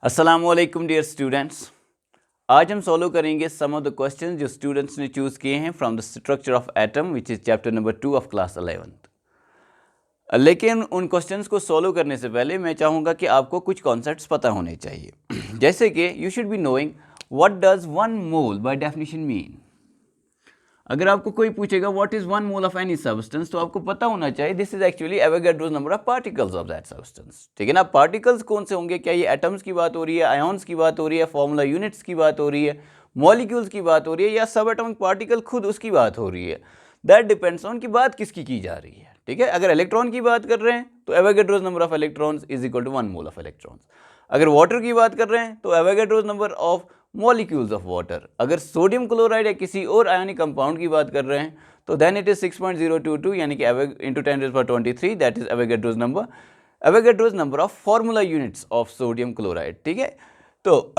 अस्सलामुअलैकुम dear students, आज हम सॉल्व करेंगे सम ऑफ द क्वेश्चंस जो स्टूडेंट्स ने चूज़ किए हैं from the structure of atom which is chapter number 2 of class 11th। लेकिन उन क्वेश्चंस को सॉल्व करने से पहले मैं चाहूँगा कि आपको कुछ कॉन्सेप्ट्स पता होने चाहिए जैसे कि you should be knowing what does 1 mole by definition mean. अगर आपको कोई पूछेगा what is 1 mole of any substance तो आपको पता होना चाहिए this is actually Avogadro's number of particles of that substance. ठीक है ना। पार्टिकल्स कौन से होंगे? क्या ये एटम्स की बात हो रही है, आयॉन्स की बात हो रही है, फॉर्मूला यूनिट्स की बात हो रही है, मॉलिक्यूल्स की बात हो रही है, या सब एटॉमिक पार्टिकल खुद उसकी बात हो रही है? दैट डिपेंड्स ऑन कि बात किसकी की जा रही है। ठीक है। अगर इलेक्ट्रॉन की बात कर रहे हैं तो Avogadro's number of electrons is equal to 1 mole of electrons. अगर वाटर की बात कर रहे हैं तो Avogadro's number of molecules of water. अगर सोडियम क्लोराइड या किसी और आयनिक कंपाउंड की बात कर रहे हैं तो देन इट इज 6.022 यानी कि into 10⁻23 that is Avogadro's number of formula units of sodium chloride. ठीक है। तो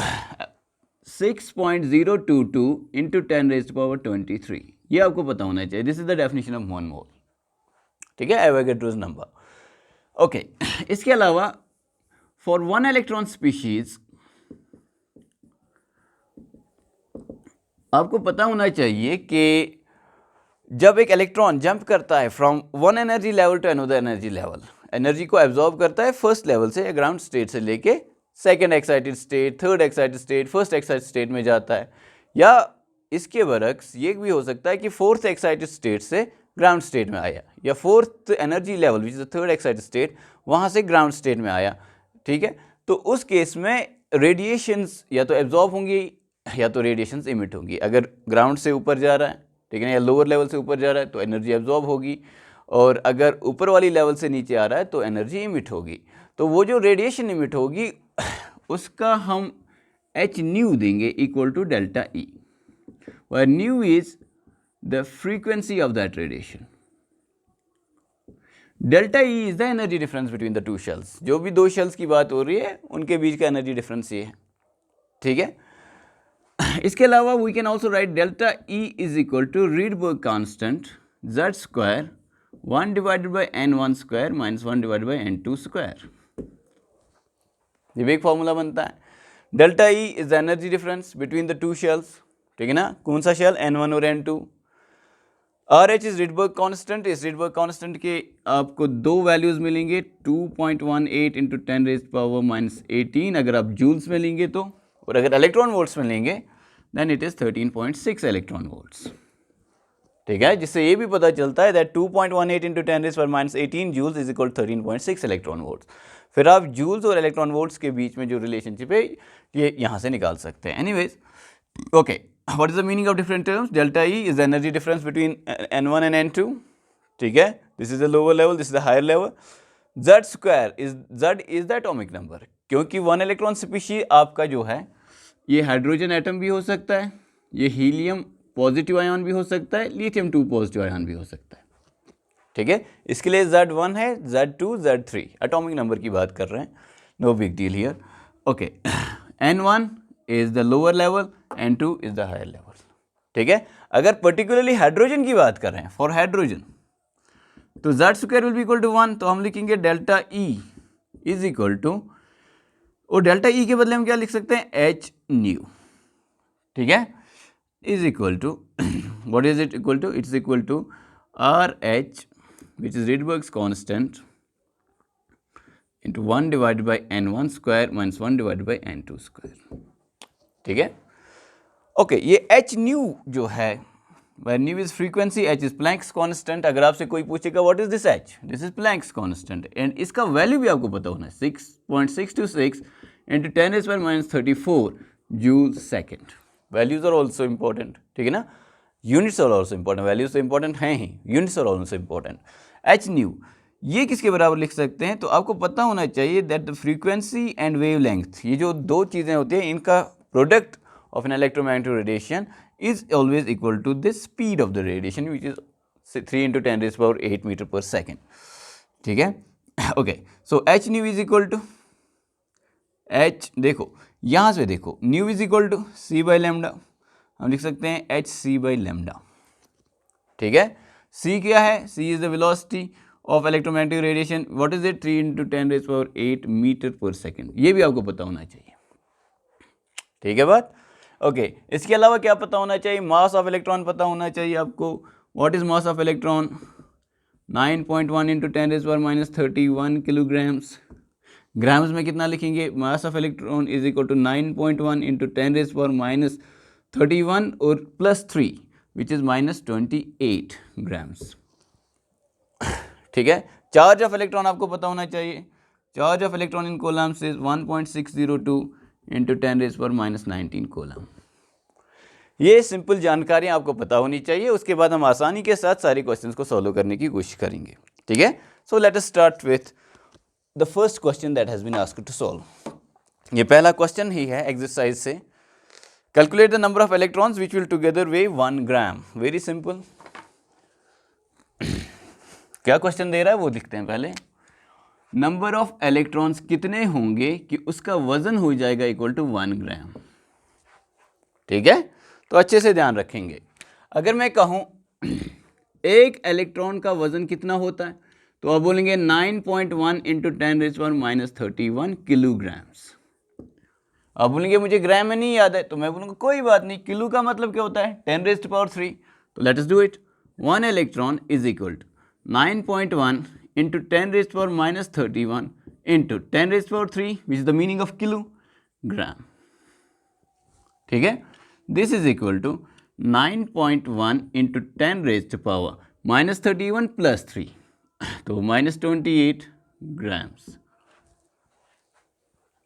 6.022 इंटू 10⁻23 ये आपको पता होना चाहिए। This is the definition of 1 मोल। ठीक है, एवोगाड्रोस नंबर। ओके, इसके अलावा फॉर 1 इलेक्ट्रॉन स्पीशीज आपको पता होना चाहिए कि जब एक इलेक्ट्रॉन जंप करता है from 1 energy level to another energy level, energy को एब्जॉर्ब करता है फर्स्ट लेवल से, ग्राउंड स्टेट से लेके second excited state, third excited state, first excited state में जाता है, या इसके बरक्स ये भी हो सकता है कि फोर्थ एक्साइटेड स्टेट से ग्राउंड स्टेट में आया, या fourth energy level which is the third excited state वहाँ से ग्राउंड स्टेट में आया। ठीक है। तो उस केस में रेडिएशंस या तो एब्जॉर्ब होंगी या तो रेडिएशंस इमिट होंगी। अगर ग्राउंड से ऊपर जा रहा है, ठीक है ना, या लोअर लेवल से ऊपर जा रहा है तो एनर्जी एब्जॉर्ब होगी, और अगर ऊपर वाली लेवल से नीचे आ रहा है तो एनर्जी इमिट होगी। तो वो जो रेडिएशन इमिट होगी उसका हम एच न्यू देंगे equal to delta E, where nu is the frequency of that radiation. Delta E is the energy difference between the 2 shells. जो भी 2 शेल्स की बात हो रही है उनके बीच का एनर्जी डिफरेंस ये है। ठीक है। इसके अलावा we can also write delta E is equal to Rydberg constant z square 1 divided by n1 square minus 1 divided by n2 square. ये भी एक फॉर्मूला बनता है। Delta E is the energy difference between the 2 shells. ठीक है ना। कौन सा शेल? n1 और n2। R H is Rydberg constant. इस रीडबर्ग कांस्टेंट के आपको 2 वैल्यूज मिलेंगे, 2.18 इंटू 10⁻⁻18 अगर आप जूल्स में लेंगे तो, और अगर इलेक्ट्रॉन वोल्ट्स में लेंगे then it is 13.6 electron volts. ठीक है। जिससे ये भी पता चलता है that 2.18 into 10⁻⁻18 joules is equal 13.6 electron volts. फिर आप जूल्स और इलेक्ट्रॉन वोल्ट्स के बीच में जो रिलेशनशिप है ये यहाँ से निकाल सकते हैं। Anyways, okay, what is the meaning of different terms? Delta E is the energy difference between n1 and n2। ठीक है। This is the lower level, this is the higher level. z square is the atomic number, क्योंकि 1 electron species आपका जो है ये hydrogen atom भी हो सकता है, ये हीलियम पॉजिटिव आयन भी हो सकता है, लिथियम 2 पॉजिटिव आयन भी हो सकता है। ठीक है। इसके लिए Z1 है, Z2, Z3 एटॉमिक नंबर की बात कर रहे हैं, no big deal here. Okay, N1 is the lower level, N2 is the higher level. ठीक है। अगर पर्टिकुलरली हाइड्रोजन की बात कर रहे हैं, फॉर हाइड्रोजन, तो Z square will be equal to 1, तो हम लिखेंगे delta E is equal to, और डेल्टा ई के बदले हम क्या लिख सकते हैं? H nu. ठीक है। Is equal to what is it equal to? It's equal to R H which is Rydberg's constant into 1 divided by n1 square minus 1 divided by n2 square. ठीक है। ओके, ये एच न्यू जो है, where nu is frequency, h is Planck's constant। अगर आपसे कोई पूछेगा what is this h? This is Planck's constant, and इसका वैल्यू भी आपको पता होना है, 6.626 into 10⁻⁻34 joule second. Values are also important. ठीक है ना। Units are also important, values तो इंपॉर्टेंट हैं ही, units are also important. H nu ये किसके बराबर लिख सकते हैं? तो आपको पता होना चाहिए that the frequency and wave length, ये जो 2 चीज़ें होती हैं इनका product of an electromagnetic radiation is always equal to the speed of the radiation which is 3 into 10⁸ meter per second। ठीक है। Okay, so h nu is equal to h, देखो यहाँ से देखो, nu is equal to c by lambda, हम लिख सकते हैं h c बाई लेमडा। ठीक है। c क्या है? c is the velocity of electromagnetic radiation, what is it? 3 into 10⁸ meter per second। ये भी आपको पता होना चाहिए। ठीक है बात। ओके, इसके अलावा क्या पता होना चाहिए, मास ऑफ इलेक्ट्रॉन पता होना चाहिए आपको। What is mass of electron, 9.1 into 10⁻³ kilograms. Grams में कितना लिखेंगे, mass of electron is equal to 9.1 into 10⁻³ और +3 विच इज -28 ग्राम्स। ठीक है, चार्ज ऑफ इलेक्ट्रॉन आपको पता होना चाहिए, charge of electron in Coulomb's is 1.602 into 10⁻19 coulomb. ये सिंपल जानकारियाँ आपको पता होनी चाहिए, उसके बाद हम आसानी के साथ सारी क्वेश्चंस को सॉल्व करने की कोशिश करेंगे। ठीक है, so let us start with the first question that has been asked to solve. ये पहला क्वेश्चन ही है एक्सरसाइज से। Calculate the number of electrons which will together weigh 1 gram. Very simple. क्या क्वेश्चन दे रहा है वो लिखते हैं पहले। नंबर ऑफ इलेक्ट्रॉन्स कितने होंगे कि उसका वजन हो जाएगा इक्वल टू 1 ग्राम। ठीक है, तो अच्छे से ध्यान रखेंगे। अगर मैं कहूं एक इलेक्ट्रॉन का वजन कितना होता है, तो आप बोलेंगे 9.1 इंटू 10⁻31 किलोग्राम्स। आप बोलेंगे मुझे ग्राम में नहीं याद है, तो मैं बोलूँगा कोई बात नहीं, किलो का मतलब क्या होता है 10⁻3। तो let us do it. 1 electron is equal to 9.1 into 10⁻31 into 10⁻3 which is the meaning of kilogram. ठीक है, this is equal to 9.1 into 10⁻31 plus 3, तो -28 ग्राम्स।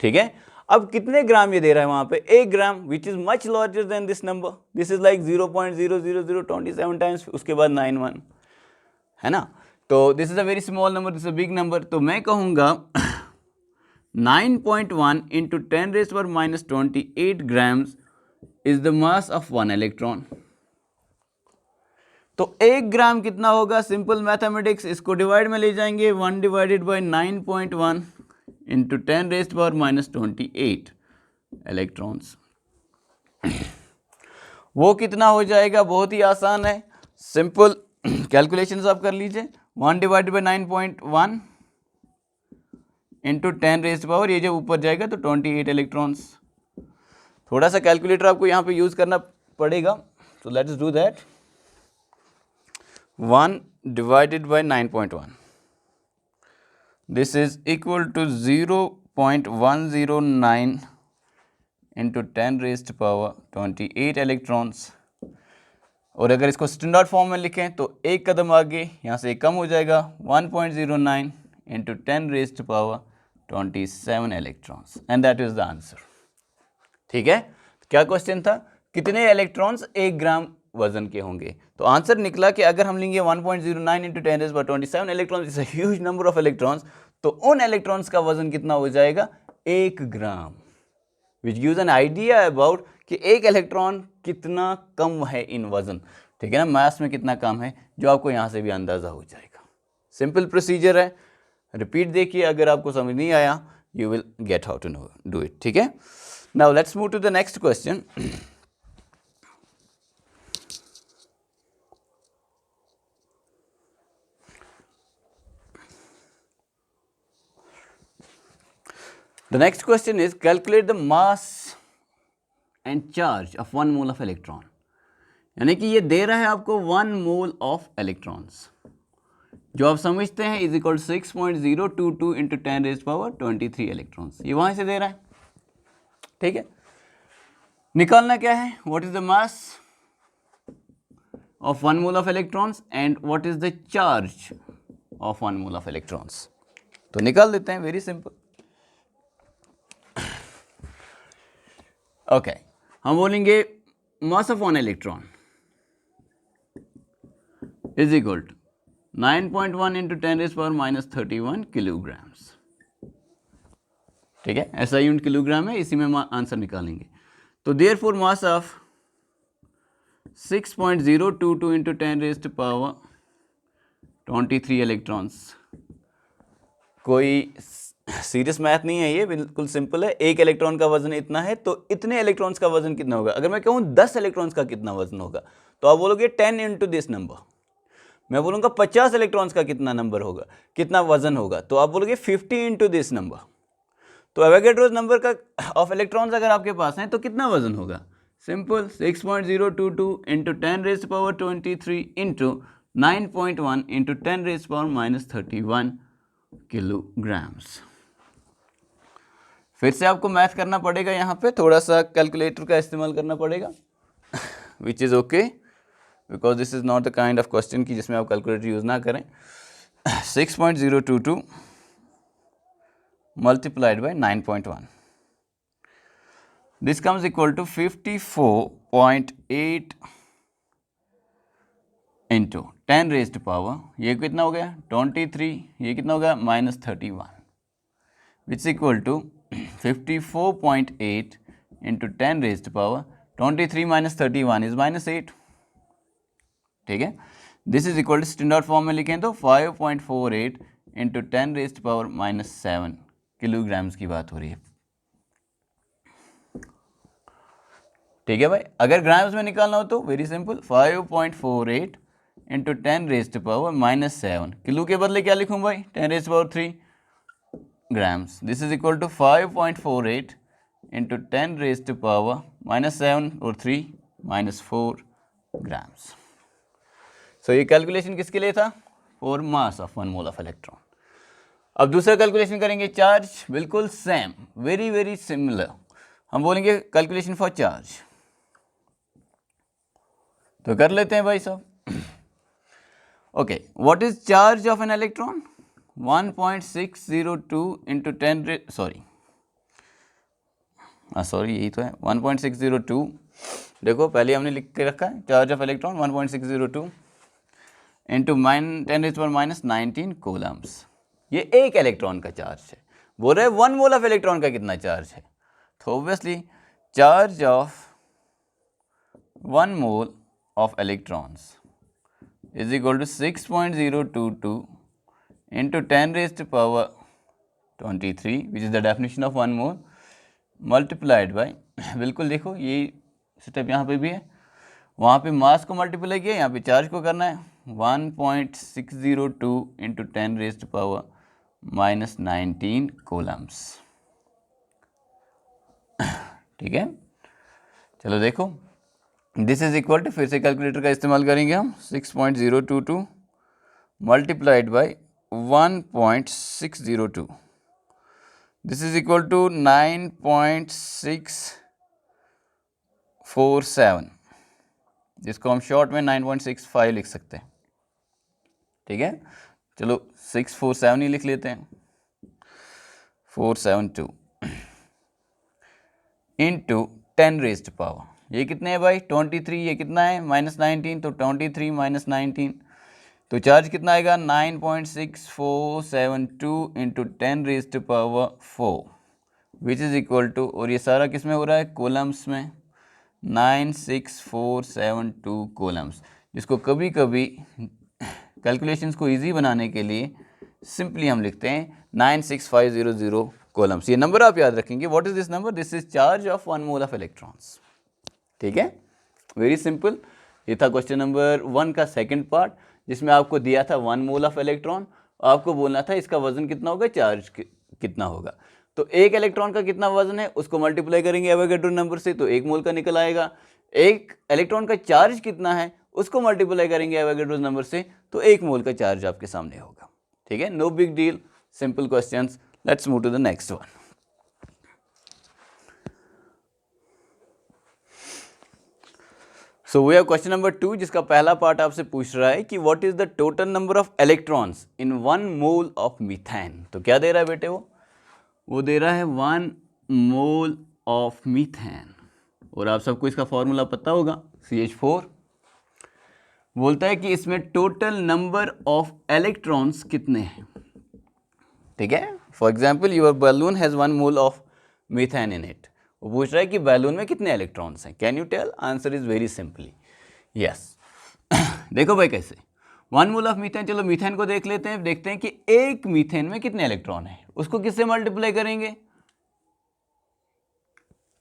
ठीक है, अब कितने ग्राम ये दे रहा है वहां पे, 1 gram, which is much larger than this number. This is like 0.00027 times, उसके बाद 91 है ना। तो this is a very small number, this is a big number. तो मैं कहूंगा 9.1 into 10⁻28 grams is the mass of 1 electron. तो 1 ग्राम कितना होगा, सिंपल मैथमेटिक्स, इसको डिवाइड में ले जाएंगे, 1 डिवाइडेड बाई 9.1 इंटू 10⁻28 इलेक्ट्रॉन्स। वो कितना हो जाएगा, बहुत ही आसान है, सिंपल कैलकुलेशंस आप कर लीजिए। 1 डिवाइडेड बाई 9.1 इंटू 10⁻, ये जब ऊपर जाएगा तो 28 इलेक्ट्रॉन्स। थोड़ा सा कैलकुलेटर आपको यहाँ पे यूज करना पड़ेगा, तो let us do that. 1 divided by 9.1, this is equal to 0.109 into 10⁻28 electrons. और अगर इसको स्टैंडर्ड फॉर्म में लिखें तो एक कदम आगे, यहाँ से एक कम हो जाएगा, 1.09 into 10⁻27 electrons, and that is the answer. ठीक है, क्या क्वेश्चन था, कितने इलेक्ट्रॉन्स 1 ग्राम वजन के होंगे। तो आंसर निकला कि अगर हम लेंगे 1.09 into 10⁻27 electrons, it's a huge number of electrons, तो उन इलेक्ट्रॉन्स का वजन कितना हो जाएगा, 1 gram, which gives an idea about कि एक इलेक्ट्रॉन कितना कम है इन वजन। ठीक है ना, मास में कितना कम है, जो आपको यहाँ से भी अंदाजा हो जाएगा। सिंपल प्रोसीजर है, रिपीट देखिए, अगर आपको समझ नहीं आया you will get how to do it. ठीक है, now let's move to the next question. The next question is calculate the mass and charge of 1 mole of electron। यानी कि ये दे रहा है आपको 1 mole of electrons, जो आप समझते हैं इज इक्वल 6.022 इंटू 10⁻23 इलेक्ट्रॉन्स। ये वहां से दे रहा है। ठीक है, निकालना क्या है, what is the mass of 1 mole of electrons and what is the charge of 1 mole of electrons। तो निकाल देते हैं, वेरी सिंपल। ओके, हम बोलेंगे mass of 1 electron is equal to 9.1 into 10⁻31 kilograms. ठीक है, ऐसा यूनिट किलोग्राम है, इसी में आंसर निकालेंगे। तो therefore mass of 6.022 into 10⁻23 electrons. कोई सीरियस मैथ नहीं है ये, बिल्कुल सिंपल है। एक इलेक्ट्रॉन का वजन इतना है, तो इतने इलेक्ट्रॉन्स का वजन कितना होगा। अगर मैं कहूँ 10 इलेक्ट्रॉन्स का कितना वजन होगा, तो आप बोलोगे 10 इंटू दिस नंबर। मैं बोलूँगा 50 इलेक्ट्रॉन्स का कितना नंबर होगा, कितना वजन होगा, तो आप बोलोगे 50 इंटू दिस नंबर। तो एवोगैड्रोस नंबर का ऑफ इलेक्ट्रॉन्स अगर आपके पास हैं तो कितना वजन होगा? Simple 6.022 into 10⁻23 into 9.1 into 10⁻31 kilograms. फिर से आपको मैथ करना पड़ेगा, यहाँ पे थोड़ा सा कैलकुलेटर का इस्तेमाल करना पड़ेगा, which is okay because this is not the kind of question कि जिसमें आप कैलकुलेटर यूज़ ना करें। 6.022 multiplied by 9.1, this comes equal to 54.8 into 10 raised to power, ये कितना हो गया 23, ये कितना हो गया -31, which is equal to 54.8 into 10 raised to power 23 minus 31 is -8, ठीक है। This is equal to standard form में लिखें तो 5.48 into 10 raised to power -7 kilograms की बात हो रही है, ठीक है भाई। अगर ग्राम्स में निकालना हो तो very simple 5.48 into 10 raised to power -7, kilo के बदले क्या लिखूं भाई 10 raised to power 3 grams. This is equal to 5.48 into 10 raised to power -7 और 3 -4 ग्राम्स। सो ये कैलकुलेशन किसके लिए था? For mass of 1 mole of electron. अब दूसरा कैलकुलेशन करेंगे चार्ज, बिल्कुल सेम, वेरी वेरी सिमिलर। हम बोलेंगे कैलकुलेशन फॉर चार्ज, तो कर लेते हैं भाई साहब। Okay, what is charge of an electron? 1.602 into 10 sorry यही तो है 1.602। देखो पहले हमने लिख के रखा है charge of electron 1.602 into 10⁻⁻19 coulombs. ये एक इलेक्ट्रॉन का चार्ज है। बोल रहे 1 मोल ऑफ इलेक्ट्रॉन का कितना चार्ज है? तो obviously charge of 1 mole of electrons is equal to 6.022 into 10 raised to power 23 which is the definition of 1 mole multiplied by, बिल्कुल देखो ये स्टेप यहाँ पे भी है, वहाँ पे मास को मल्टीप्लाई किया, यहाँ पे चार्ज को करना है 1.602 into 10 raised to power -19 coulombs, ठीक है। चलो देखो दिस इज इक्वल टू, फिर से कैलकुलेटर का इस्तेमाल करेंगे हम, 6.022 multiplied by 1.602, this is equal to 9.647, जिसको हम शॉर्ट में 9.65 लिख सकते हैं, ठीक है। चलो 647 ही लिख लेते हैं, 472 इंटू 10 raised to power, ये कितने हैं भाई 23, ये कितना है -19, तो 23 -19, तो चार्ज कितना आएगा 9.6472 into 10 raised to power 4 which is equal to, और ये सारा किस में हो रहा है कोलम्स में, 96472 कोलम्स, जिसको कभी कभी कैलकुलेशंस को इजी बनाने के लिए सिंपली हम लिखते हैं 96500 कोलम्स। ये नंबर आप याद रखेंगे। What is this number? This is charge of 1 mole of electrons, ठीक है, वेरी सिंपल। ये था क्वेश्चन नंबर 1 का सेकंड पार्ट, जिसमें आपको दिया था 1 मोल ऑफ इलेक्ट्रॉन, आपको बोलना था इसका वजन कितना होगा, चार्ज कितना होगा। तो एक इलेक्ट्रॉन का कितना वजन है उसको मल्टीप्लाई करेंगे एवोगैड्रो नंबर से, तो 1 मोल का निकल आएगा। एक इलेक्ट्रॉन का चार्ज कितना है उसको मल्टीप्लाई करेंगे एवोगैड्रो नंबर से, तो 1 मोल का चार्ज आपके सामने होगा, ठीक है। No big deal, simple questions. Let's move to the next one. So we have question number 2, जिसका पहला पार्ट आपसे पूछ रहा है कि what is the total number of electrons in 1 mole of methane. तो क्या दे रहा है बेटे, वो दे रहा है 1 मोल ऑफ मीथेन, और आप सबको इसका फॉर्मूला पता होगा, CH4। बोलता है कि इसमें टोटल नंबर ऑफ इलेक्ट्रॉन्स कितने हैं, ठीक है। For example your balloon has 1 mole of methane in it. वो पूछ रहा है कि बैलून में कितने इलेक्ट्रॉन्स हैं, can you tell? Answer is very simply yes. देखो भाई कैसे, 1 मोल ऑफ मीथेन, चलो मीथेन को देख लेते हैं, देखते हैं कि एक मीथेन में कितने इलेक्ट्रॉन हैं। उसको किससे मल्टीप्लाई करेंगे,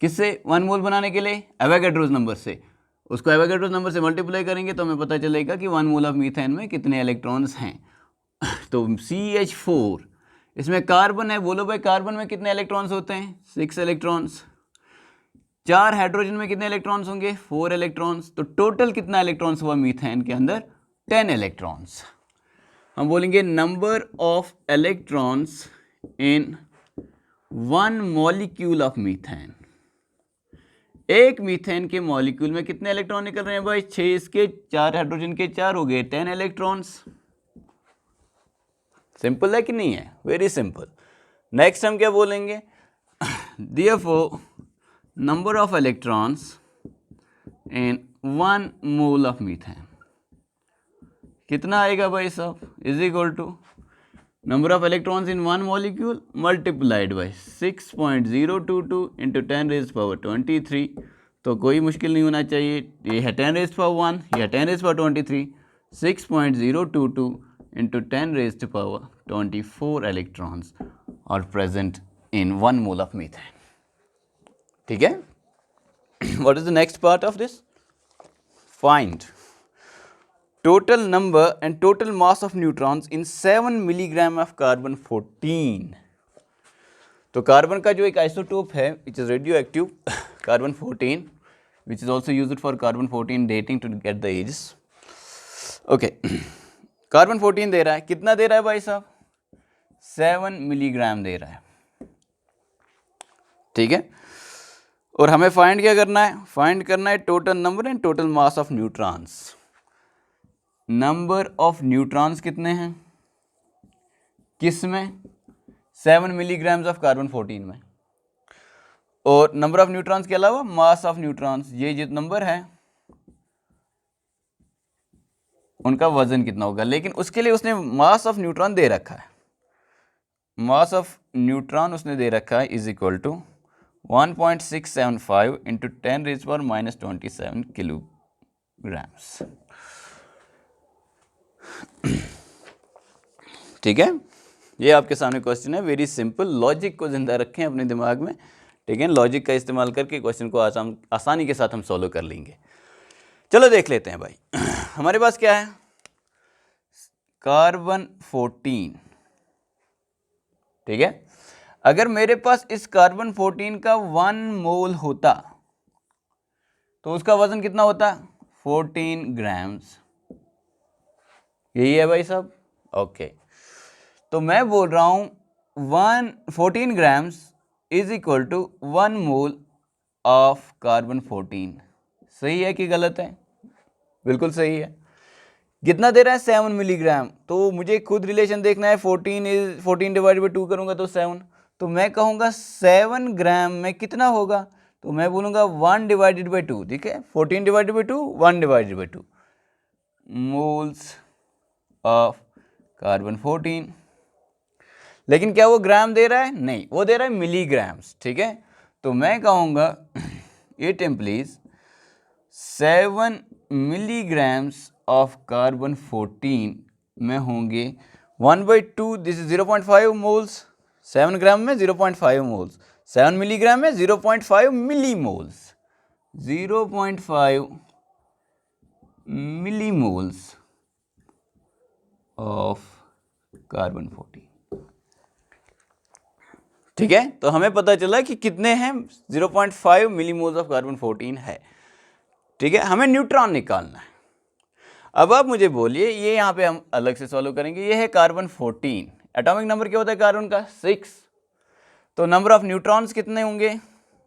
किससे 1 मोल बनाने के लिए? एवोगैड्रोस नंबर से। उसको एवोगैड्रोस नंबर से मल्टीप्लाई करेंगे तो हमें पता चलेगा कि 1 मोल ऑफ मीथेन में कितने इलेक्ट्रॉन्स हैं। तो CH4 इसमें कार्बन है, बोलो भाई कार्बन में कितने इलेक्ट्रॉन्स होते हैं? 6 इलेक्ट्रॉन्स। 4 हाइड्रोजन में कितने इलेक्ट्रॉन्स होंगे? 4 इलेक्ट्रॉन्स। तो टोटल कितना इलेक्ट्रॉन्स हुआ मीथेन के अंदर? 10 इलेक्ट्रॉन्स। हम बोलेंगे number of electrons in 1 molecule of methane. एक मीथेन के मॉलिक्यूल में कितने इलेक्ट्रॉन निकल रहे हैं भाई? 6 इसके, 4 हाइड्रोजन के, 4 हो गए 10 इलेक्ट्रॉन्स। सिंपल है कि नहीं है? Very simple. नेक्स्ट हम क्या बोलेंगे? Therefore, number of electrons in 1 mole of methane कितना आएगा भाई साहब? Is equal to number of electrons in 1 molecule multiplied by 6.022 into 10⁻23। तो कोई मुश्किल नहीं होना चाहिए, ये है 10⁻1, यह 10⁻23, 6.022 into 10⁻24 electrons are present in 1 mole of methane. ठीक है? What is the next part of this? Find total number and total mass of neutrons in 7 milligram of carbon 14. तो कार्बन का जो एक आइसोटोप है which is radioactive carbon 14 which is also used for carbon 14 dating to get the ages. Okay. Carbon 14 दे रहा है, कितना दे रहा है भाई साहब? 7 मिलीग्राम दे रहा है। ठीक है, और हमें फाइंड क्या करना है? फाइंड करना है total number and total mass of neutrons. Number of neutrons कितने हैं? किस में? 7 मिलीग्राम्स ऑफ कार्बन 14 में। और नंबर ऑफ न्यूट्रॉन्स के अलावा मास ऑफ न्यूट्रॉन्स, ये जो नंबर है उनका वजन कितना होगा। लेकिन उसके लिए उसने मास ऑफ न्यूट्रॉन दे रखा है। मास ऑफ न्यूट्रॉन उसने दे रखा है is equal to 1.675 into 10⁻⁻27 kilograms. ठीक है, ये आपके सामने क्वेश्चन है। वेरी सिंपल, लॉजिक को जिंदा रखें अपने दिमाग में। ठीक है, लॉजिक का इस्तेमाल करके क्वेश्चन को आसानी के साथ हम सॉल्व कर लेंगे। चलो देख लेते हैं भाई। हमारे पास क्या है? कार्बन 14। ठीक है, अगर मेरे पास इस कार्बन 14 का 1 मोल होता तो उसका वजन कितना होता? 14 ग्राम्स। यही है भाई साहब? ओके, तो मैं बोल रहा हूं 14 grams is equal to 1 mole of carbon 14। सही है कि गलत है? बिल्कुल सही है। कितना दे रहा है? 7 मिलीग्राम। तो मुझे खुद रिलेशन देखना है। 14 डिवाइड बाई 2 करूंगा तो 7। तो मैं कहूँगा 7 ग्राम में कितना होगा? तो मैं बोलूँगा 1 डिवाइडेड बाई 2। ठीक है, 14 divided by 2, 1 divided by 2 moles of carbon 14। लेकिन क्या वो ग्राम दे रहा है? नहीं, वो दे रहा है मिलीग्राम्स। ठीक है, तो मैं कहूँगा इट इम्प्लीज 7 मिलीग्राम्स ऑफ कार्बन 14 में होंगे 1/2, दिस इज 0.5 मोल्स। 7 ग्राम में 0.5 मोल्स, 7 मिलीग्राम में 0.5 मिलीमोल्स। 0.5 millimoles of carbon 14। ठीक है, तो हमें पता चला कि कितने हैं? 0.5 मिलीमोल्स ऑफ कार्बन 14 है। ठीक है, हमें न्यूट्रॉन निकालना है। अब आप मुझे बोलिए, ये यहाँ पे हम अलग से सॉल्व करेंगे। ये है कार्बन 14, एटॉमिक नंबर क्या होता है कार्बन का? 6। तो नंबर ऑफ न्यूट्रॉन्स कितने होंगे?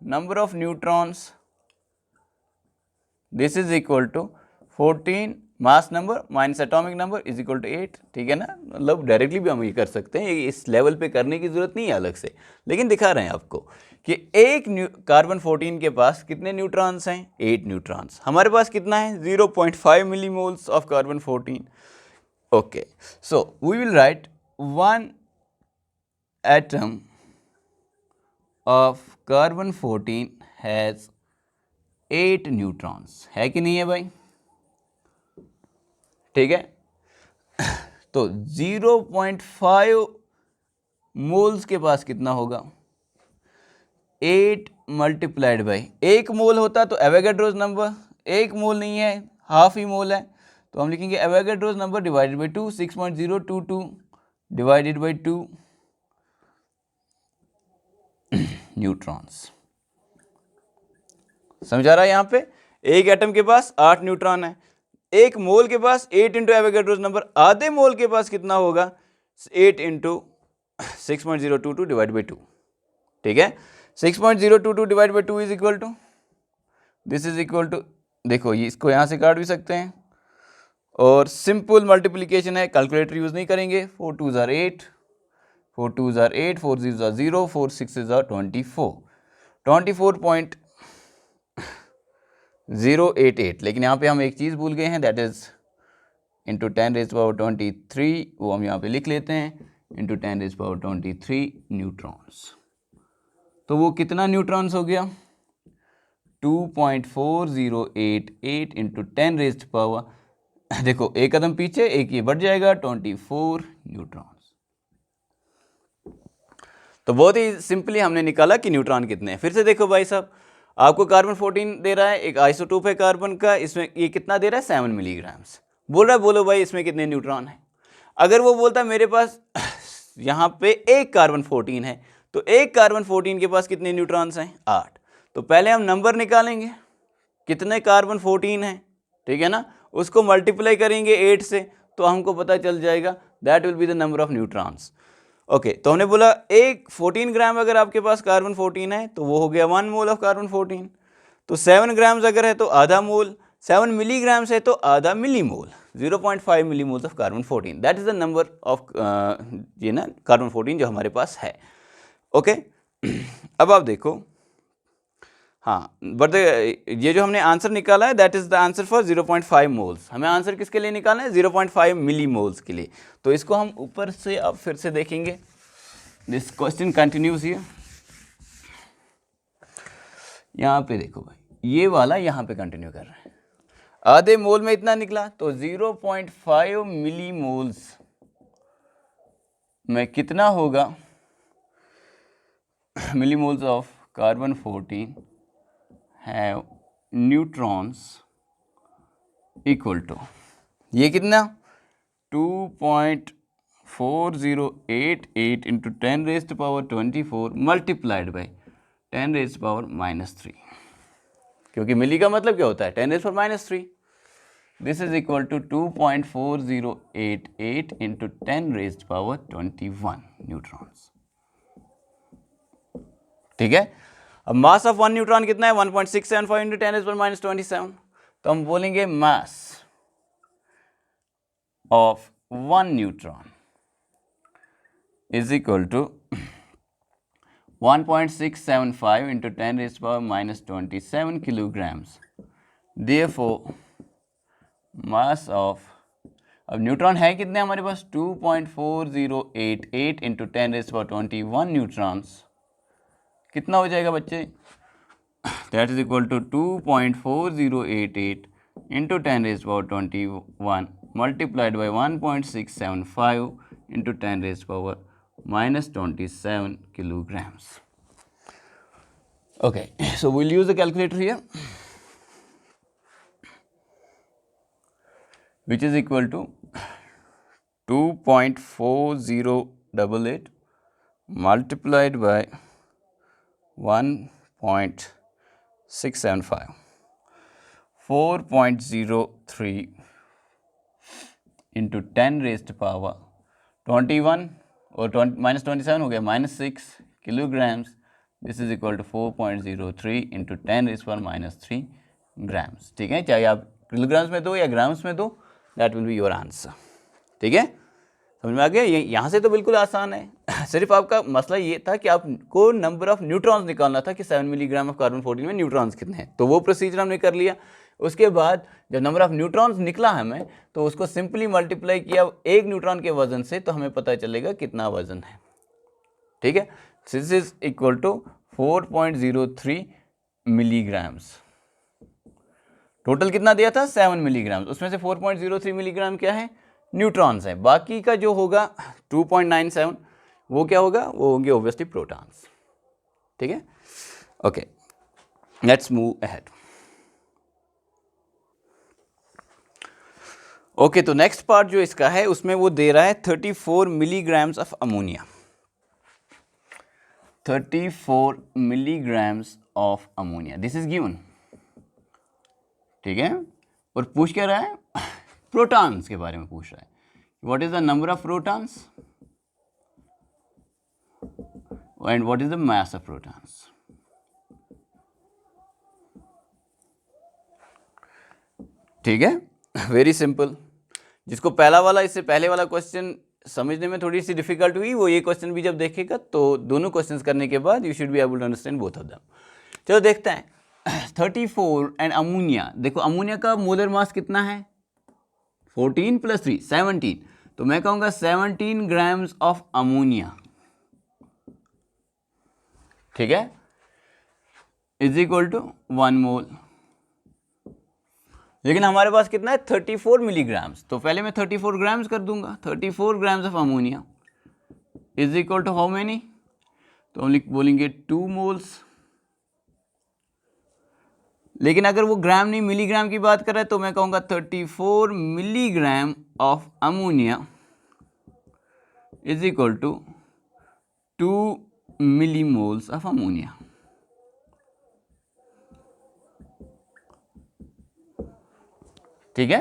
Number of neutrons this is equal to 14 mass number minus atomic number is equal to 8। ठीक है ना, मतलब डायरेक्टली भी हम ये कर सकते हैं, इस लेवल पे करने की जरूरत नहीं है अलग से, लेकिन दिखा रहे हैं आपको कि एक कार्बन 14 के पास कितने न्यूट्रॉन्स हैं? 8 न्यूट्रॉन्स। हमारे पास कितना है? 0.5 millimoles of carbon 14। Okay, so we will write 1 atom of carbon 14 has 8 neutrons. है कि नहीं है भाई? ठीक है, तो 0.5 मोल्स के पास कितना होगा? 8 मल्टीप्लाइड बाई, 1 मोल होता तो एवोगाड्रोस नंबर, 1 मोल नहीं है, हाफ ही मोल है, तो हम लिखेंगे Avogadro's number divided by 2, 6.022 divided by 2 neutrons. समझा रहा है? यहाँ पे एक एटम के पास 8 न्यूट्रॉन है, एक मोल के पास 8 इंटू एवोगैड्रोस नंबर, आधे मोल के पास कितना होगा 8 इंटू 6.022 डिवाइड बाई 2। ठीक है, 6.022 divide by 2 is equal to, this is equal to, देखो ये इसको यहाँ से काट भी सकते हैं, और सिंपल मल्टीप्लीकेशन है, कैलकुलेटर यूज नहीं करेंगे। 4 2 ज़ार 8, 4 2 ज़ार 8, 4 0 ज़ार 0, 4 6 ज़ार 24, 24.088। लेकिन यहाँ पे हम एक चीज़ भूल गए हैं, that is into 10 raise power 23, वो हम यहाँ पे लिख लेते हैं, इंटू 10 रेज़ पावर 23 न्यूट्रॉन्स। तो वो कितना न्यूट्रॉन्स हो गया 2.4088 इंटू 10 रेज़ पावर, देखो एक कदम पीछे एक ये बढ़ जाएगा 24 न्यूट्रॉन्स। तो बहुत ही सिंपली हमने निकाला कि न्यूट्रॉन कितने हैं। फिर से देखो भाई साहब, आपको कार्बन 14 दे रहा है, एक आइसोटोप है कार्बन का, इसमें ये कितना दे रहा है 7 मिलीग्राम्स। बोल रहा है बोलो भाई इसमें कितने न्यूट्रॉन है। अगर वो बोलता मेरे पास यहाँ पे एक कार्बन 14 है, तो एक कार्बन 14 के पास कितने न्यूट्रॉन्स हैं 8। तो पहले हम नंबर निकालेंगे कितने कार्बन 14 है, ठीक है ना, उसको मल्टीप्लाई करेंगे 8 से, तो हमको पता चल जाएगा that will be the number of neutrons. Okay, तो हमने बोला एक 14 ग्राम अगर आपके पास कार्बन 14 है तो वो हो गया 1 मोल ऑफ कार्बन 14। तो 7 ग्राम्स अगर है तो आधा मोल, 7 मिलीग्राम्स है तो आधा milli mole, 0.5 milli moles of carbon 14। That is the number of ये ना कार्बन 14 जो हमारे पास है। ओके अब आप देखो, हाँ बट ये जो हमने आंसर निकाला है that is the answer for 0.5 moles. हमें आंसर किसके लिए निकालना है 0.5 मिली मोल्स के लिए। तो इसको हम ऊपर से अब फिर से देखेंगे, दिस क्वेश्चन कंटिन्यूज हियर। यहाँ पे देखो भाई, ये वाला यहाँ पे कंटिन्यू कर रहे हैं, आधे मोल में इतना निकला, तो 0.5 मिली मोल्स में कितना होगा milli moles of carbon 14 have neutrons equal to, ये कितना 2.4088 into 10 raised to power 24 multiplied by 10 raised to power -3, क्योंकि मिली का मतलब क्या होता है 10 raised to power -3। This is equal to 2.4088 into 10 raised to power 21 neutrons. ठीक है, अब मास ऑफ 1 न्यूट्रॉन कितना है 1.675 इंटू 10 raised to power -27। तो हम बोलेंगे mass of 1 neutron is equal to 1.675 into 10 raised to power -27 kilograms. Therefore mass of, अब neutron है कितने हमारे पास 2.4088 into 10 raised to power 21 neutrons, कितना हो जाएगा बच्चे, that is equal to 2.4088 into 10 raised to power 21 multiplied by 1.675 into 10 raised to power -27 kilograms. Okay, so we'll use the calculator here, which is equal to 2.4088 multiplied by 1.675, 4.03 into 10 raised to power 21 और -27 हो गया -6 kilograms. This is equal to 4.03 into 10 raised to power -3 grams. ठीक है, चाहे आप kilograms में दो या ग्राम्स में दो, that will be your answer. ठीक है, समझ में आ गया। ये यहाँ से तो बिल्कुल आसान है सिर्फ आपका मसला ये था कि आपको नंबर ऑफ न्यूट्रॉन्स निकालना था कि 7 मिलीग्राम ऑफ कार्बन 14 में न्यूट्रॉन्स कितने हैं, तो वो प्रोसीजर हमने कर लिया। उसके बाद जब नंबर ऑफ न्यूट्रॉन्स निकला हमें, तो उसको सिंपली मल्टीप्लाई किया एक न्यूट्रॉन के वजन से, तो हमें पता चलेगा कितना वजन है। ठीक है, this is equal to 4.03 milligrams. Total कितना दिया था 7 मिलीग्राम, उसमें से 4.03 मिलीग्राम क्या है न्यूट्रॉन्स है, बाकी का जो होगा 2.97 वो क्या होगा, वो होंगे ऑब्वियसली प्रोटॉन्स। ठीक है, okay let's move ahead. Okay, तो नेक्स्ट पार्ट जो इसका है उसमें वो दे रहा है 34 milligrams of ammonia. 34 milligrams of ammonia. This is given. ठीक है, और पूछ क्या रहा है? प्रोटॉन्स के बारे में पूछ रहा है. What is the number of protons and what is the mass of protons? ठीक है, वेरी सिंपल. जिसको पहला वाला, इससे पहले वाला क्वेश्चन समझने में थोड़ी सी डिफिकल्ट हुई, वो ये क्वेश्चन भी जब देखेगा तो दोनों क्वेश्चंस करने के बाद you should be able to understand both of them. चलो देखते हैं. 34 एंड अमोनिया. देखो अमोनिया का मोलर मास कितना है? 14 + 3 17. तो मैं कहूँगा 17 ग्राम्स ऑफ अमोनिया, ठीक है, इज इक्वल टू 1 मोल. लेकिन हमारे पास कितना है? 34 मिलीग्राम्स. तो पहले मैं 34 ग्राम्स कर दूंगा. 34 grams of ammonia is equal to how many? तो हम बोलेंगे 2 मोल्स. लेकिन अगर वो ग्राम नहीं मिलीग्राम की बात कर रहा है तो मैं कहूँगा 34 milligram of ammonia is equal to 2 millimoles of ammonia. ठीक है,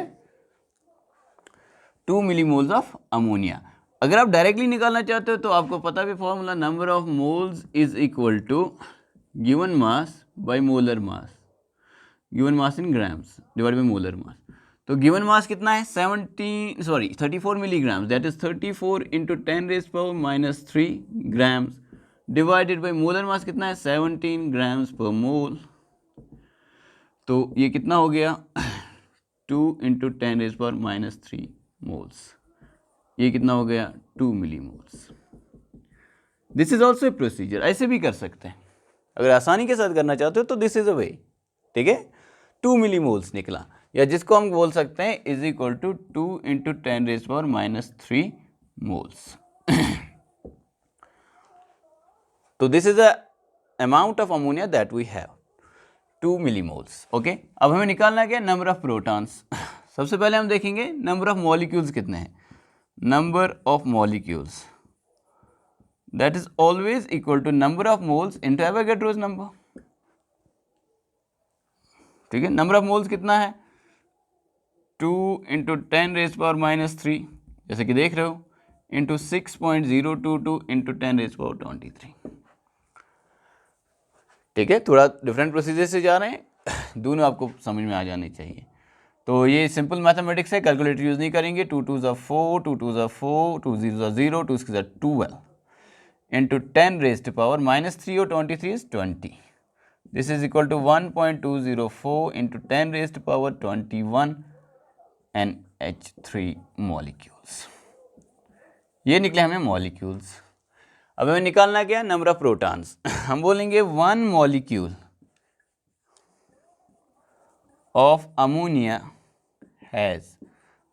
2 मिलीमोल्स ऑफ अमोनिया. अगर आप डायरेक्टली निकालना चाहते हो तो आपको पता भी formula, number of moles is equal to given mass by molar mass. Given mass in grams divide by molar mass. तो गिवन मास कितना है? 34 milligrams. That is 34 into 10⁻³ grams divided by molar mass कितना है? 17 grams पर मोल. तो ये कितना हो गया? 2 इंटू 10⁻³ मोल्स. ये कितना हो गया? 2 millimoles. This is also a procedure. ऐसे भी कर सकते हैं, अगर आसानी के साथ करना चाहते हो तो दिस इज अ वे. ठीक है, 2 मिलीमोल्स निकला, या जिसको हम बोल सकते हैं is equal to 2 into 10⁻³ moles. तो this is the amount of ammonia that we have, 2 millimoles. Okay, अब हमें निकालना क्या? Number of protons. सबसे पहले हम देखेंगे नंबर ऑफ मॉलिक्यूल्स कितने हैं. Number of molecules that is always equal to number of moles into Avogadro's number. ठीक है, नंबर ऑफ मोल्स कितना है? 2 इंटू 10⁻³ जैसे कि देख रहे हो, इंटू 6.022 इंटू 10⁻23. ठीक है, थोड़ा डिफरेंट प्रोसीजर से जा रहे हैं, दोनों आपको समझ में आ जाने चाहिए. तो ये सिंपल मैथमेटिक्स है, कैलकुलेटर यूज़ नहीं करेंगे. 2 2 ज़ा 4, 2 2 ज़ा 4, 2 0 ज़ा 0, 2 6 ज़ा 12 इंटू 10⁻³ और 23 is 20. This is equal to 1.204 into 10⁻21 NH3 molecules. ये निकले हमें मॉलिक्यूल्स. अब हमें निकालना क्या है? Number of protons. हम बोलेंगे 1 मॉलिक्यूल ऑफ अमोनिया हैज.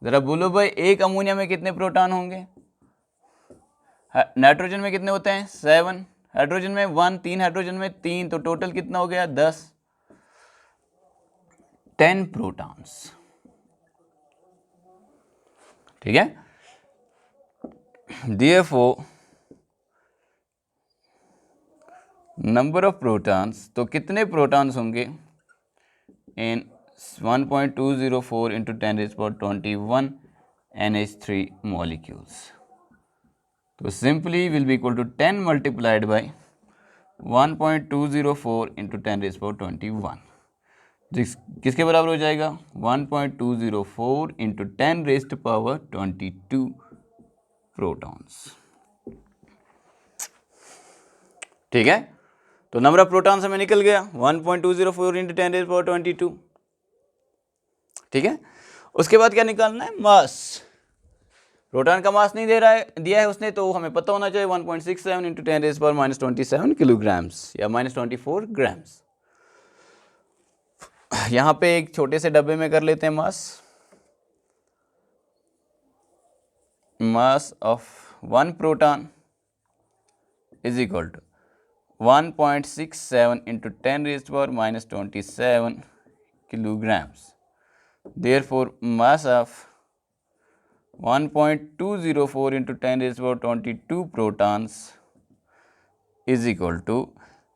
जरा बोलो भाई, एक अमोनिया में कितने प्रोटॉन होंगे? नाइट्रोजन में कितने होते हैं? 7. हाइड्रोजन में 1, 3 हाइड्रोजन में 3, तो टोटल कितना हो गया? 10. 10 प्रोटॉन्स. ठीक है, therefore नंबर ऑफ प्रोटॉन्स, तो कितने प्रोटॉन्स होंगे इन 1.204 इंटू 10⁻21 NH3 molecules? तो simply will be equal to 10 multiplied by 1.204 into 10⁻21. किसके बराबर हो जाएगा? 1.204 इंटू 10⁻22 प्रोटॉन्स. ठीक है, तो नंबर ऑफ प्रोटॉन्स हमें निकल गया 1.204 इंटू 10⁻22. ठीक है, उसके बाद क्या निकालना है? मास. प्रोटॉन का मास नहीं दिया है उसने, तो हमें पता होना चाहिए 1.67 इंटू 10⁻27 किलोग्राम्स या -24 ग्राम्स. यहाँ पे एक छोटे से डब्बे में कर लेते हैं mass. Mass of 1 proton is equal to 1.67 into 10⁻27 kilograms. Therefore, mass of 1.204 into 10⁻22 protons is equal to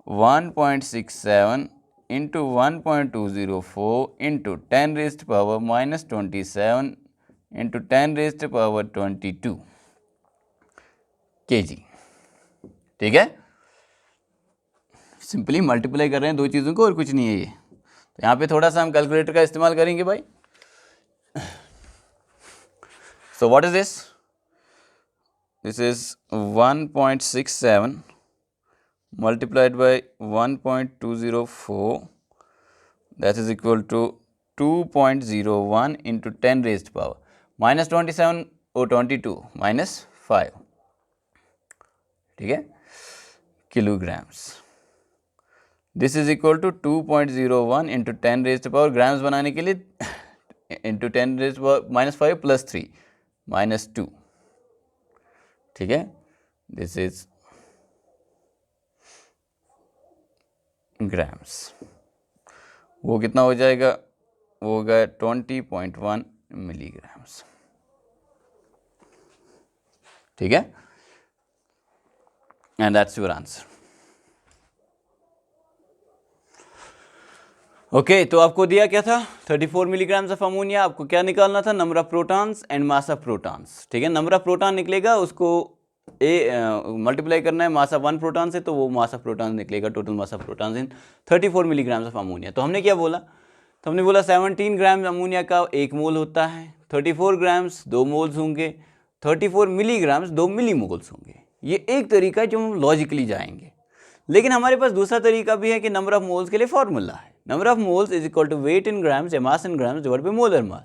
1.67 into 1.204 into 10 raised power -27 into 10 raised power 22 kg। ठीक है, सिंपली मल्टीप्लाई कर रहे हैं दो चीज़ों को और कुछ नहीं है ये। तो यहाँ पे थोड़ा सा हम कैलकुलेटर का इस्तेमाल करेंगे भाई। So what is this? This is 1.67 multiplied by 1.204, that is equal to 2.01 into 10 raised power -27 और 22 -5, ठीक है, kilograms. This is equal to 2.01 into 10 raised power, grams बनाने के लिए इंटू 10 रेज़्ड पावर -5 + 3 -2, ठीक है। This is grams. वो कितना हो जाएगा? वो होगा 20.1 मिलीग्राम्स, ठीक है, and that's your answer. Okay, तो आपको दिया क्या था? 34 मिलीग्राम्स ऑफ अमोनिया। आपको क्या निकालना था? Number of protons and mass of protons, ठीक है। नंबर ऑफ प्रोटॉन निकलेगा, उसको मल्टीप्लाई करना है मास ऑफ 1 प्रोटॉन से, तो वो मास ऑफ प्रोटॉन निकलेगा, total mass of protons in 34 milligrams of ammonia. तो हमने क्या बोला? तो हमने बोला 17 ग्राम अमोनिया का 1 मोल होता है, 34 ग्राम्स 2 मोल्स होंगे, 34 मिलीग्राम्स 2 मिली मोल्स होंगे। ये एक तरीका है जो हम लॉजिकली जाएंगे, लेकिन हमारे पास दूसरा तरीका भी है कि नंबर ऑफ मोल्स के लिए फॉर्मूला है। Number of moles is equal to weight in grams या mass in grams divided by molar mass.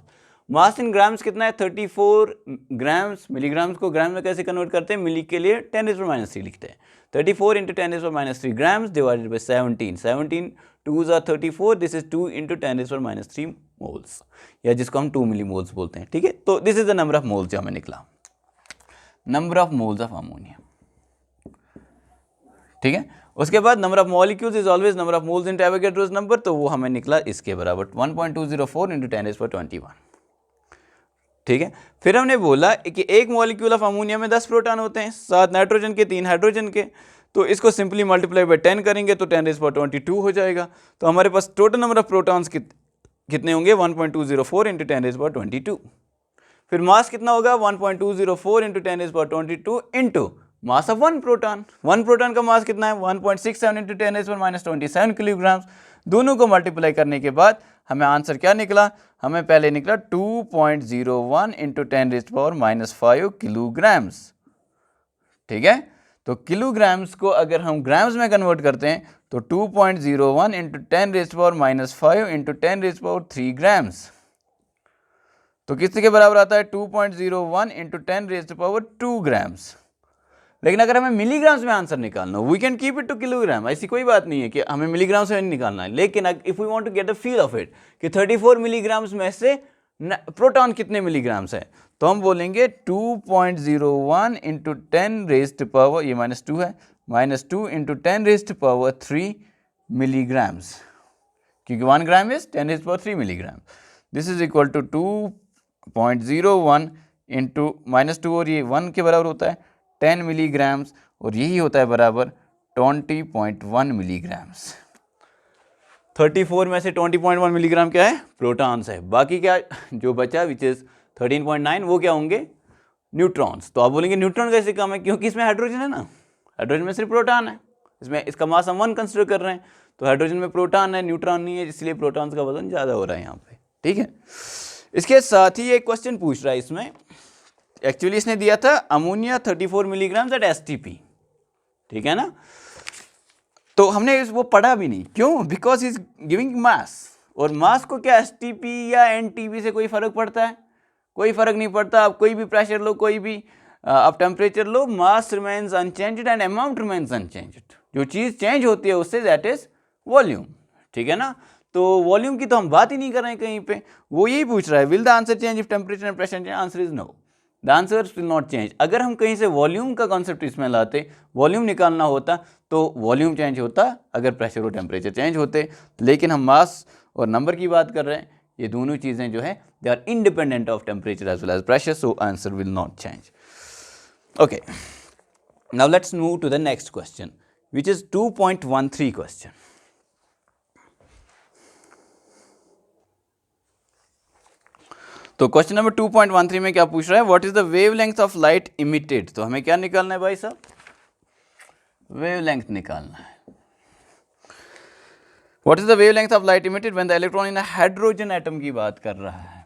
Mass in grams कितना है? 34 ग्राम्स। मिलीग्राम्स को ग्राम में कैसे कन्वर्ट करते हैं? मिली के लिए 10⁻³ लिखते हैं। 34 into 10⁻³ grams divided bye 17। 17 2s are 34, this is 2 into 10⁻³ moles, या जिसको हम 2 मिली मोल्स बोलते हैं, ठीक है। तो this is the number of moles जो हमें निकला, number of moles of ammonia, ठीक है। उसके बाद number of molecules is always number of moles into Avogadro's number, तो वो हमें निकला इसके बराबर 1.204 इंटू 10⁻21, ठीक है। फिर हमने बोला कि एक मॉलिक्यूल ऑफ अमोनिया में 10 प्रोटॉन होते हैं, 7 नाइट्रोजन के 3 हाइड्रोजन के, तो इसको सिंपली मल्टीप्लाई बाय 10 करेंगे तो 10⁻22 हो जाएगा। तो हमारे पास टोटल नंबर ऑफ प्रोटॉन्स कितने होंगे? 1.204 इंटू 10⁻22। फिर मास कितना होगा? 1.204 into 10⁻22 into mass of 1 proton. 1 proton का मास कितना है? 1.67 इंटू 10⁻27 किलोग्राम्स। दोनों को मल्टीप्लाई करने के बाद हमें आंसर क्या निकला? हमें पहले निकला 2.01 इंटू 10⁻5 किलोग्राम्स, ठीक है। तो किलोग्राम्स को अगर हम ग्राम्स में कन्वर्ट करते हैं तो 2.01 इंटू 10⁻5 इंटू 10⁻3 ग्राम्स, तो किसके बराबर आता है? 2.01 इंटू 10⁻2 ग्राम्स। लेकिन अगर हमें मिलीग्राम्स में आंसर निकालना हो, we can keep it to kilogram, ऐसी कोई बात नहीं है कि हमें मिलीग्राम्स में निकालना है। लेकिन if we want to get a feel of it कि 34 मिलीग्राम्स में से प्रोटॉन कितने मिलीग्राम्स है, तो हम बोलेंगे 2.01 इंटू 10⁻, ये -2 है, -2 इंटू 10⁻³ मिलीग्राम्स, क्योंकि 1 gram is 10⁻³ milligram. This is equal to 2.01 into -2 और ये 1 के बराबर होता है 10 मिलीग्राम्स, और यही होता है बराबर 20.1 मिलीग्राम्स। 34 में से 20.1 मिलीग्राम क्या है? प्रोटॉन्स है। बाकी क्या जो बचा विच इज 13.9, वो क्या होंगे? न्यूट्रॉन्स। तो आप बोलेंगे न्यूट्रॉन कैसे कम है? क्योंकि इसमें हाइड्रोजन है ना, हाइड्रोजन में सिर्फ प्रोटॉन है, इसमें इसका मास हम 1 कंसिडर कर रहे हैं, तो हाइड्रोजन में प्रोटॉन है, न्यूट्रॉन नहीं है, इसलिए प्रोटॉन्स का वजन ज़्यादा हो रहा है यहाँ पे, ठीक है। इसके साथ ही एक क्वेश्चन पूछ रहा है इसमें, एक्चुअली इसने दिया था अमोनिया 34 मिलीग्राम एट STP, ठीक है ना। तो हमने वो पढ़ा भी नहीं, क्यों? बिकॉज इज गिविंग मास, और मास को क्या STP या NTP से कोई फर्क पड़ता है? कोई फर्क नहीं पड़ता। आप कोई भी प्रेशर लो, कोई भी आप temperature low, mass remains unchanged and amount remains unchanged. जो चीज़ चेंज होती है उससे दैट इज वॉल्यूम, ठीक है ना। तो वॉल्यूम की तो हम बात ही नहीं कर रहे हैं कहीं पे, वो यही पूछ रहा है will the answer change if temperature and pressure change? Answer is no, the answer will not change. अगर हम कहीं से वॉल्यूम का कॉन्सेप्ट इसमें लाते, वॉल्यूम निकालना होता, तो वॉल्यूम चेंज होता अगर प्रेशर और टेम्परेचर चेंज होते, लेकिन हम मास और नंबर की बात कर रहे हैं। ये दोनों चीज़ें जो है they are independent of temperature as well as pressure, so answer will not change. Okay, now let's move to the next question which is 2.13 question. तो क्वेश्चन नंबर 2.13 में क्या पूछ रहा है, what is the wavelength of light emitted. तो हमें क्या निकालना है भाई साहब, वेवलेंथ निकालना है। What is the wavelength of light emitted when the electron in a hydrogen atom की बात कर रहा है,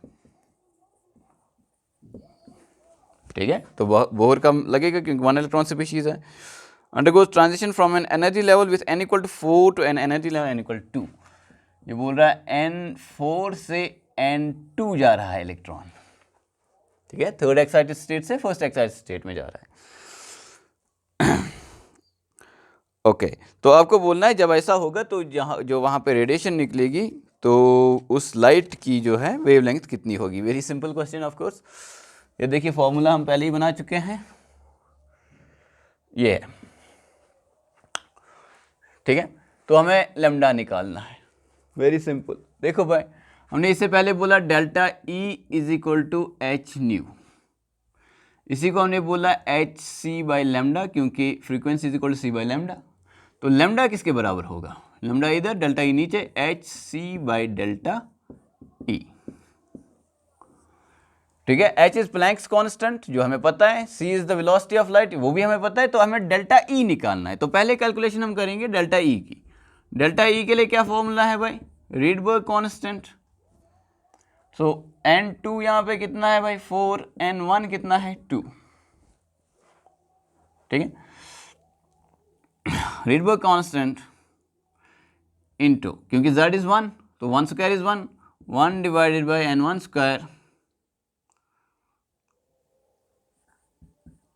ठीक है। तो बोहर का लगेगा क्योंकि 1 इलेक्ट्रॉन स्पीशीज है। Undergoes transition from an energy level with n equal to 4 to an energy level n equal to 2। ये बोल रहा है n4 से n2 जा रहा है इलेक्ट्रॉन, ठीक है। थर्ड एक्साइटेड स्टेट से फर्स्ट एक्साइटेड स्टेट में जा रहा है। ओके तो आपको बोलना है जब ऐसा होगा तो जो वहाँ पे रेडिएशन निकलेगी तो उस लाइट की जो है वेवलेंथ कितनी होगी। Very simple question of course. ये देखिए फॉर्मूला हम पहले ही बना चुके हैं, ये ठीक है। तो हमें लैम्डा निकालना है, वेरी सिंपल। देखो भाई हमने इससे पहले बोला delta E is equal to H nu, इसी को हमने बोला एच सी बाई लैम्डा क्योंकि frequency is equal to C by lambda. तो लैम्डा किसके बराबर होगा, लैम्डा इधर डेल्टा ई नीचे, H C by delta E, ठीक है। एच इज प्लैंक्स कांस्टेंट जो हमें पता है, C is the velocity of light वो भी हमें पता है। तो हमें डेल्टा ई निकालना है। तो पहले कैलकुलेशन हम करेंगे डेल्टा ई की। डेल्टा ई के लिए क्या फॉर्मूला है भाई, रीडबर्ग कांस्टेंट। सो n2 यहाँ पे कितना है भाई 4, n1 कितना है 2, ठीक है। रीडबर्ग कांस्टेंट इनटू, क्योंकि z इज 1 तो 1 square is 1, 1 divided by n1 square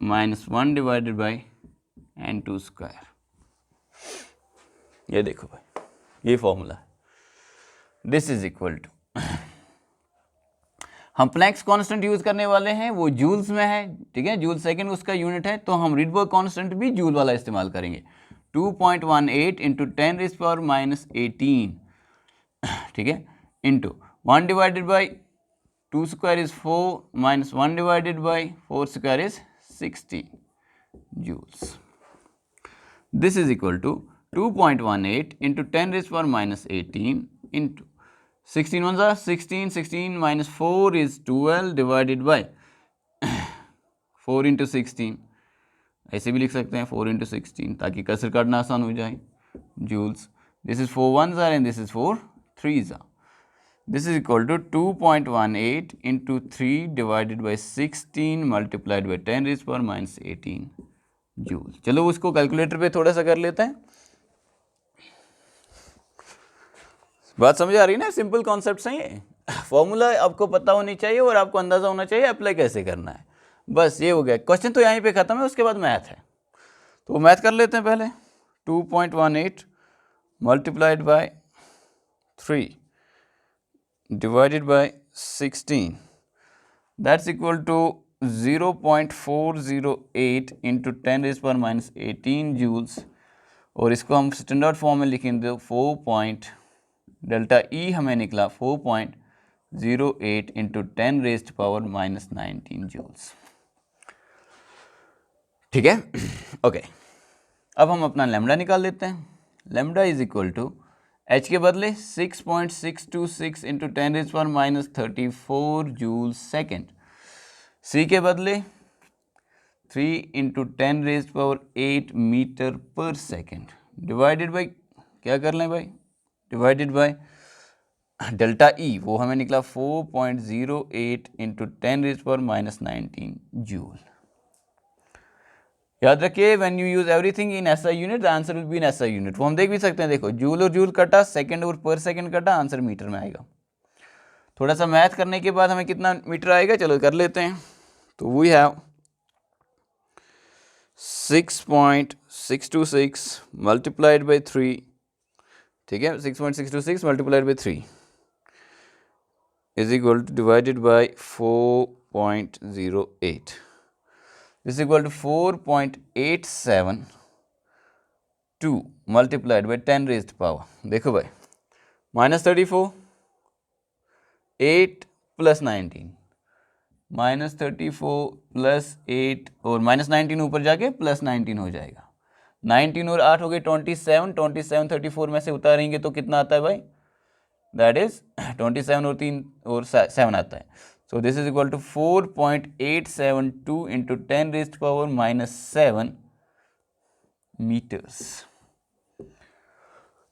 minus 1 divided by n2 square. ये देखो भाई ये फॉर्मूला है, दिस इज इक्वल टू, हम प्लैंक्स कांस्टेंट यूज करने वाले हैं, वो जूल्स में है, ठीक है। जूल सेकंड उसका यूनिट है, तो हम रीडबर्ग कांस्टेंट भी जूल वाला इस्तेमाल करेंगे। 2.18 इंटू 10 रेज़ पावर माइनस 18, ठीक है, into 1 divided by 2 square is 4 minus 1 divided by 4 square is 60 joules. This is equal to 2.18 into 10 raise power minus 18 into 16 1 जा 16, 16 minus 4 is 12 divided by 4 into 16, ऐसे भी लिख सकते हैं 4 इंटू 16 ताकि कसर काटना आसान हो जाए, जूल्स। दिस इज 4 1 जार एंड दिस इज 4 3 जार। This is equal to 2.18 into 3 divided by 16 multiplied by 10 raise power minus 18 joule. चलो उसको कैलकुलेटर पे थोड़ा सा कर लेते हैं। बात समझ आ रही है ना, सिंपल कॉन्सेप्ट है ये। फॉर्मूला आपको पता होनी चाहिए और आपको अंदाजा होना चाहिए अप्लाई कैसे करना है, बस ये हो गया। क्वेश्चन तो यहीं पे खत्म है, उसके बाद मैथ है, तो मैथ कर लेते हैं पहले। 2.18 multiplied by 3 divided by 16 that's equal to 0.408 into 10 raise power minus 18 joules, और इसको हम स्टैंडर्ड फॉर्म में लिखेंगे 4. डेल्टा ई हमें निकला 4.08 into 10 raised power minus 19 joules, ठीक है। ओके अब हम अपना लैम्डा निकाल लेते हैं। Lambda is equal to H के बदले 6.626 into 10 raised power minus 34 joule second, C के बदले 3 इंटू 10 रेज़्ड पावर 8 मीटर पर सेकेंड, डिवाइडेड बाई क्या कर लें भाई, डिवाइडेड बाय डेल्टा ई वो हमें निकला 4.08 into 10 raised power minus 19 joule. याद रखिए when you use everything in SI unit the answer will be in SI unit. वो हम देख भी सकते हैं, देखो जूल और जूल कटा, सेकंड और पर सेकंड कटा, आंसर मीटर में आएगा। थोड़ा सा मैथ करने के बाद हमें कितना मीटर आएगा, चलो कर लेते हैं। तो वी हैव 6.626 मल्टीप्लाइड बाई 3, ठीक है, 6.626 multiplied by 3 is equal two divided by 4.08 is equal to 4.872 multiplied by 10 raised power। देखो भाई माइनस 34 8 प्लस 19 माइनस 34 प्लस 8 और माइनस 19 ऊपर जाके प्लस 19 हो जाएगा, 19 और 8 हो गए 27, 27 34 में से उतारेंगे तो कितना आता है भाई, दैट इज 27 और 3 और 7 आता है। So this is equal to 4.872 into 10⁻⁻7 metres.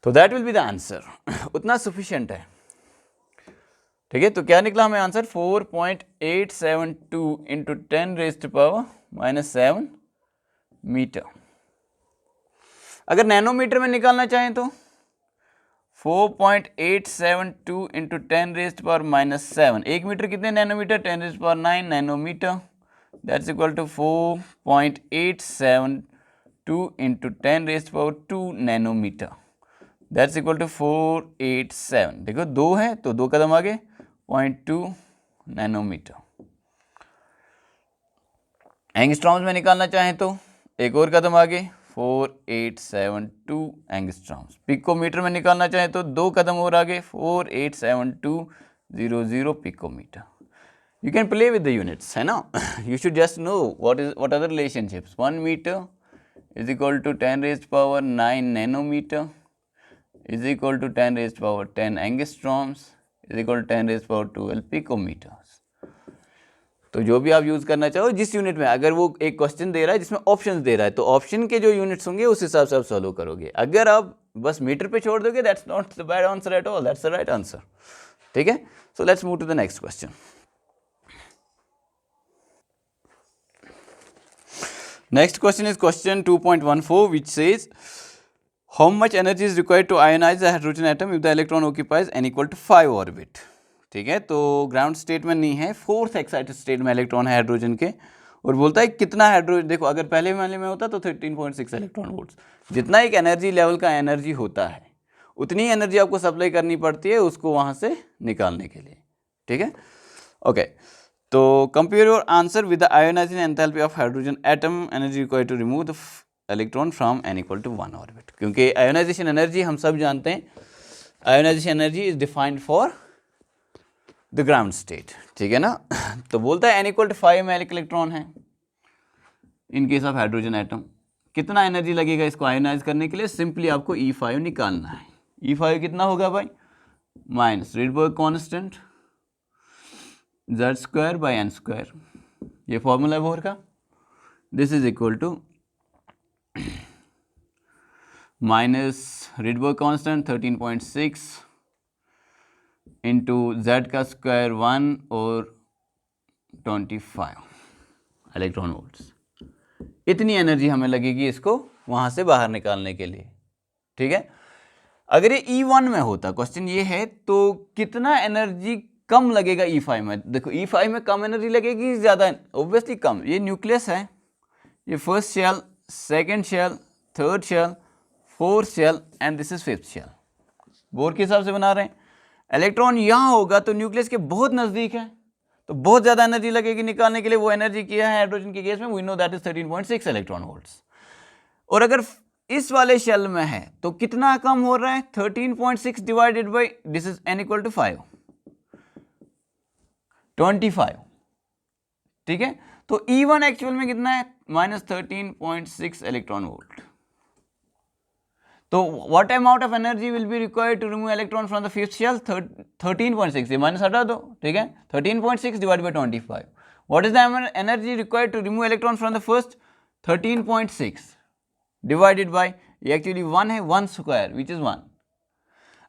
तो that will be the answer. उतना सफिशिएंट है, ठीक है। तो क्या निकला हमें आंसर, 4.872 इंटू 10⁻⁻7 मीटर। अगर नैनोमीटर में निकालना चाहें तो 4.872 इंटू 10⁻⁻7, 1 मीटर कितने nanometre, 10⁹ nanometre, that's equal to 4.872 into 10⁻² nanometre, that's equal to 487। देखो 2 है तो 2 कदम आगे, 0.2 नैनोमीटर। एंगस्ट्रॉम्स में निकालना चाहें तो एक और कदम आगे, 4872 एंगस्ट्रॉम्स। पिकोमीटर में निकालना चाहें तो 2 कदम और आगे, 487200 picometer. You can play with the units, है ना। You should just know what are the relationships. 1 meter is equal to 10⁻⁹ nanometer is equal to 10⁻10 angstroms is equal to 10⁻12 picometers. तो जो भी आप यूज करना चाहो जिस यूनिट में, अगर वो एक क्वेश्चन दे रहा है जिसमें ऑप्शंस दे रहा है तो ऑप्शन के जो यूनिट्स होंगे उस हिसाब से आप सॉल्व करोगे। अगर आप बस मीटर पे छोड़ दोगे, that's not the bad answer at all, that's the right answer, ठीक है। So let's move to the next question. Next question is question 2.14 which says how much energy is required to ionize the hydrogen atom if the electron occupies n equal to 5 orbit। ठीक है, तो ground state में नहीं है, fourth excited state में electron है hydrogen के, और बोलता है कितना हाइड्रोजन। देखो अगर पहले वाले में होता तो 13.6 इलेक्ट्रॉन वोल्ट्स, जितना एक एनर्जी लेवल का एनर्जी होता है उतनी एनर्जी आपको सप्लाई करनी पड़ती है उसको वहाँ से निकालने के लिए, ठीक है। ओके, तो compare your answer with the ionization enthalpy of hydrogen atom, energy required to remove the electron from n equal to 1 orbit. क्योंकि आयोनाइजेशन एनर्जी हम सब जानते हैं, ionization energy is defined for the ground state, ठीक है ना। तो बोलता है n इक्वल टू 5 में इलेक्ट्रॉन है in case of hydrogen atom, कितना एनर्जी लगेगा इसको आयोनाइज करने के लिए। सिंपली आपको E5 निकालना है। E5 कितना होगा भाई, माइनस रिडबर्ग कांस्टेंट Z²/n², ये फॉर्मूला है बोर का। This is equal to minus Rydberg constant 13.6 into Z का स्क्वायर 1 और 25 इलेक्ट्रॉन वोल्ट्स। इतनी एनर्जी हमें लगेगी इसको वहाँ से बाहर निकालने के लिए, ठीक है। अगर ये E1 में होता, क्वेश्चन ये है, तो कितना एनर्जी कम लगेगा E5 में। देखो E5 में कम एनर्जी लगेगी, ज़्यादा ऑब्वियसली कम। ये न्यूक्लियस है, ये first shell, second shell, third shell, fourth shell and this is fifth shell. Bohr के हिसाब से बना रहे हैं। इलेक्ट्रॉन यहाँ होगा तो न्यूक्लियस के बहुत नज़दीक है, तो बहुत ज़्यादा एनर्जी लगेगी निकालने के लिए। वो एनर्जी किया है हाइड्रोजन के केस में, we know that is 13.6 electron volts. और अगर इस वाले शेल में है तो कितना कम हो रहा है, 13.6 divided by this is n equal to 5, 25, ठीक है। तो E1 एक्चुअल में कितना है, -13.6 इलेक्ट्रॉन वोल्ट। तो what amount of energy will be required to remove electron from the fifth shell, 13.6, ये माइनस हटा दो, ठीक है। 13.6 divide by 25, what is the energy required to remove electron from the first, 13.6 divided by, ये actually 1 है, 1 square which is 1।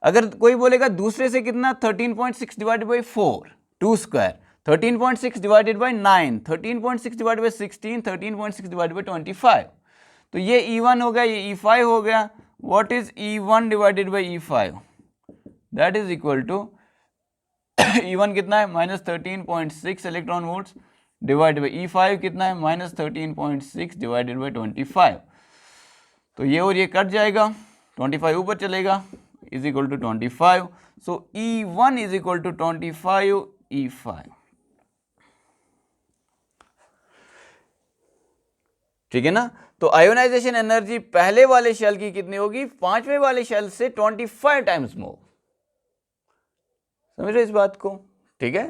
अगर कोई बोलेगा दूसरे से कितना, 13.6 divided by 4, 2 square, 13.6 divided by 9, 13.6 divided by 16, 13.6 divided by 25। तो ये E1 हो गया, ये E5 हो गया। What is E1 divided by E5? That is equal to E1 कितना है, -13.6 electron volts divided by E5 कितना है, -13.6 डिवाइडेड बाई 25। तो ये और ये कट जाएगा, 25 ऊपर चलेगा, is equal to 25। So E1 is equal to 25 E5, ठीक है ना। तो आयोनाइजेशन एनर्जी पहले वाले शेल की कितनी होगी, 5वें वाले शेल से 25 टाइम्स मोर। समझ रहे इस बात को, ठीक है।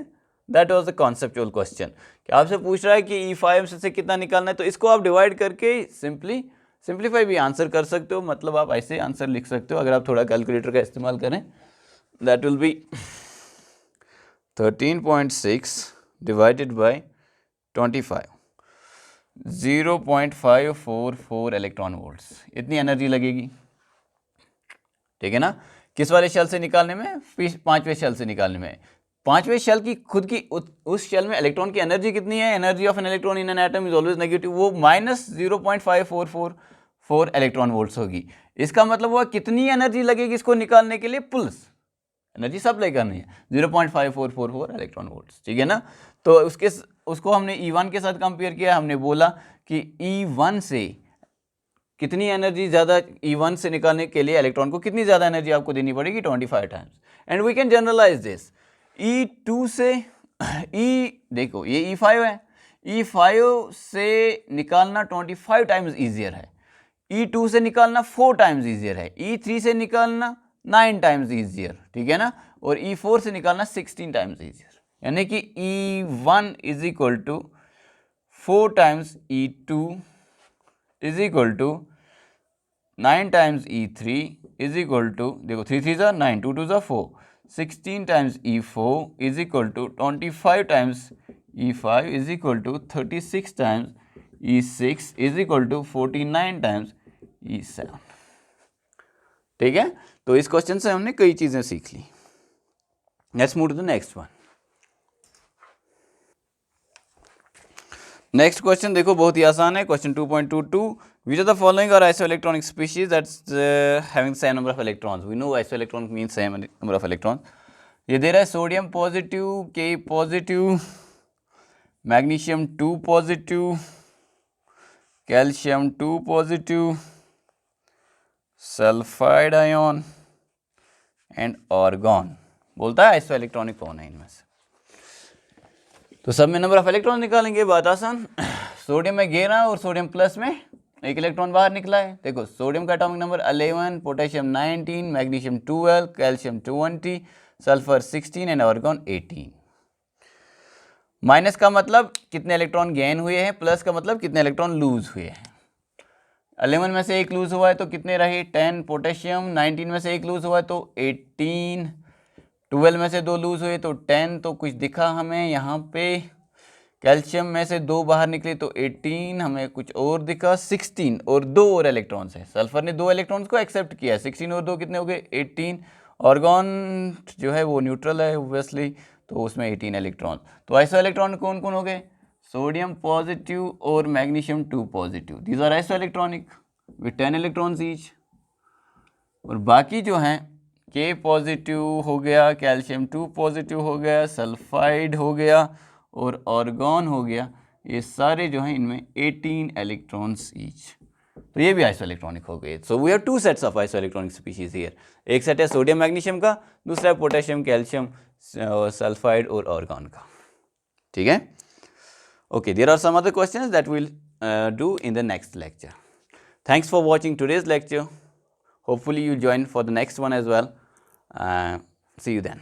That was the conceptual question कि आपसे पूछ रहा है कि E5 से कितना निकालना है, तो इसको आप डिवाइड करके सिंपली सिंप्लीफाई भी आंसर कर सकते हो, मतलब आप ऐसे आंसर लिख सकते हो अगर आप थोड़ा कैलकुलेटर का इस्तेमाल करें. That will B 13.6 divided by 25, 0.544 electron volts, इतनी एनर्जी लगेगी. ठीक है ना. किस वाले शेल से निकालने में? पांचवें शेल से निकालने में. पांचवें शेल की खुद की उस शेल में इलेक्ट्रॉन की एनर्जी कितनी है? Energy of an electron in an atom is always negative, वो माइनस 0.5444 इलेक्ट्रॉन वोल्ट्स होगी. इसका मतलब हुआ कितनी एनर्जी लगेगी इसको निकालने के लिए? पुल्स एनर्जी सप्लाई करनी है 0.5444 इलेक्ट्रॉन वोल्ट्स. ठीक है ना. तो उसको हमने E1 के साथ कंपेयर किया. हमने बोला कि E1 से कितनी एनर्जी ज़्यादा, E1 से निकालने के लिए इलेक्ट्रॉन को कितनी ज़्यादा एनर्जी आपको देनी पड़ेगी? 25 times. And we can generalize this. E2 से देखो ये E5 है, E5 से निकालना 25 टाइम्स ईजियर है, E2 से निकालना 4 टाइम्स ईजियर है, E3 से निकालना 9 टाइम्स ईजियर. ठीक है ना. और E4 से निकालना 16 टाइम्स ईजियर. यानी कि E1 is equal to 4 times E2 is equal to 9 times E3 is equal to, देखो 3 3 ज़ा 9, 2 2 ज़ा 4, 16 times E4 is equal to 25 times E5 is equal to 36 times E6 is equal to 49 times E7. ठीक है. तो इस question से हमने कई चीज़ें सीख ली. Let's move to the next one. Next question देखो बहुत ही आसान है. Question 2.22, which of the following are isoelectronic species that's having the same number of electrons? We know isoelectronic means same number of electrons. ये दे रहा है sodium positive, K positive, magnesium 2 positive, calcium 2 positive, sulphide ion and argon. बोलता है isoelectronic कौन है इनमें से? तो सब में नंबर ऑफ इलेक्ट्रॉन निकालेंगे, बात आसान. सोडियम में 11 और सोडियम प्लस में एक इलेक्ट्रॉन बाहर निकला है. देखो सोडियम का atomic number 11, potassium 19, magnesium 12, calcium 20, sulphur 16 and argon 18. Minus का मतलब कितने इलेक्ट्रॉन गेन हुए हैं, प्लस का मतलब कितने इलेक्ट्रॉन लूज हुए हैं. 11 में से एक लूज हुआ है तो कितने रहे? 10 पोटेशियम. 19 में से एक लूज हुआ है तो 18. 12 में से 2 लूज हुए तो 10, तो कुछ दिखा हमें यहाँ पे. कैल्शियम में से 2 बाहर निकले तो 18, हमें कुछ और दिखा 16, और 2 और इलेक्ट्रॉन्स है. सल्फर ने 2 इलेक्ट्रॉन्स को एक्सेप्ट किया, 16 और 2 कितने हो गए? 18. आर्गन जो है वो न्यूट्रल है ऑब्वियसली, तो उसमें 18 इलेक्ट्रॉन. तो आइसो इलेक्ट्रॉन कौन कौन हो गए? सोडियम पॉजिटिव और magnesium 2 positive, these are isoelectronic with 10 electrons each. और बाकी जो हैं के पॉजिटिव हो गया, कैल्शियम 2 पॉजिटिव हो गया, सल्फाइड हो गया और आर्गन हो गया, ये सारे जो हैं इनमें 18 इलेक्ट्रॉन्स ईच. तो ये भी आइसो इलेक्ट्रॉनिक हो गए. So we have 2 sets of isoelectronic species here. एक सेट है सोडियम मैग्नीशियम का, दूसरा है पोटेशियम कैल्शियम सल्फाइड और आर्गन का. ठीक है. Okay, there are some other questions that will do in the next lecture. Thanks for watching today's lecture. Hopefully you join for the next one as well. See you then.